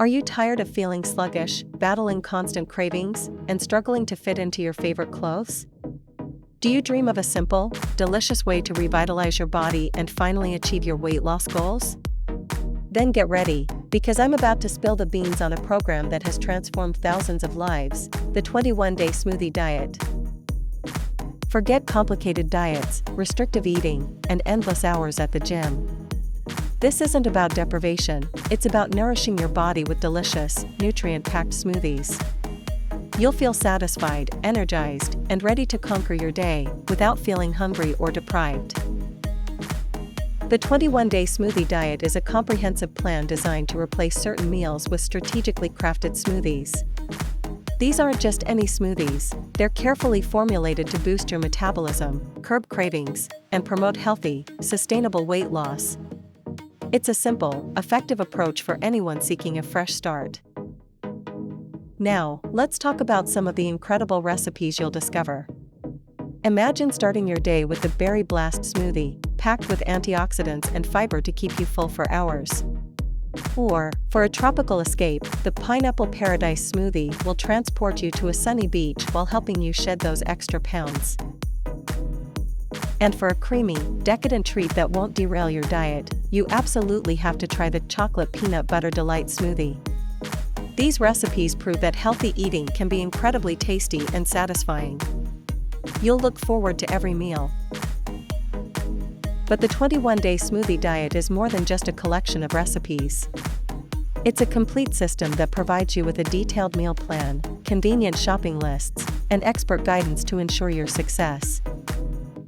Are you tired of feeling sluggish, battling constant cravings, and struggling to fit into your favorite clothes? Do you dream of a simple, delicious way to revitalize your body and finally achieve your weight loss goals? Then get ready, because I'm about to spill the beans on a program that has transformed thousands of lives, the 21-day Smoothie Diet. Forget complicated diets, restrictive eating, and endless hours at the gym. This isn't about deprivation, it's about nourishing your body with delicious, nutrient-packed smoothies. You'll feel satisfied, energized, and ready to conquer your day without feeling hungry or deprived. The 21-day Smoothie Diet is a comprehensive plan designed to replace certain meals with strategically crafted smoothies. These aren't just any smoothies, they're carefully formulated to boost your metabolism, curb cravings, and promote healthy, sustainable weight loss. It's a simple, effective approach for anyone seeking a fresh start. Now, let's talk about some of the incredible recipes you'll discover. Imagine starting your day with the Berry Blast smoothie, packed with antioxidants and fiber to keep you full for hours. Or, for a tropical escape, the Pineapple Paradise smoothie will transport you to a sunny beach while helping you shed those extra pounds. And for a creamy, decadent treat that won't derail your diet, you absolutely have to try the Chocolate Peanut Butter Delight smoothie. These recipes prove that healthy eating can be incredibly tasty and satisfying. You'll look forward to every meal. But the 21-day Smoothie Diet is more than just a collection of recipes. It's a complete system that provides you with a detailed meal plan, convenient shopping lists, and expert guidance to ensure your success.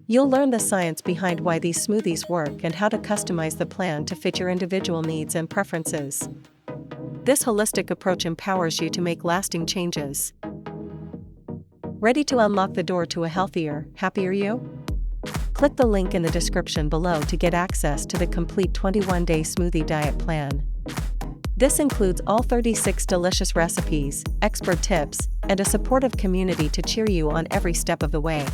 You'll learn the science behind why these smoothies work and how to customize the plan to fit your individual needs and preferences. This holistic approach empowers you to make lasting changes. Ready to unlock the door to a healthier, happier you? Click the link in the description below to get access to the complete 21-day Smoothie Diet plan. This includes all 36 delicious recipes, expert tips, and a supportive community to cheer you on every step of the way.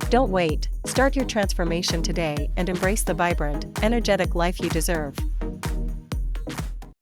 Don't wait, start your transformation today and embrace the vibrant, energetic life you deserve.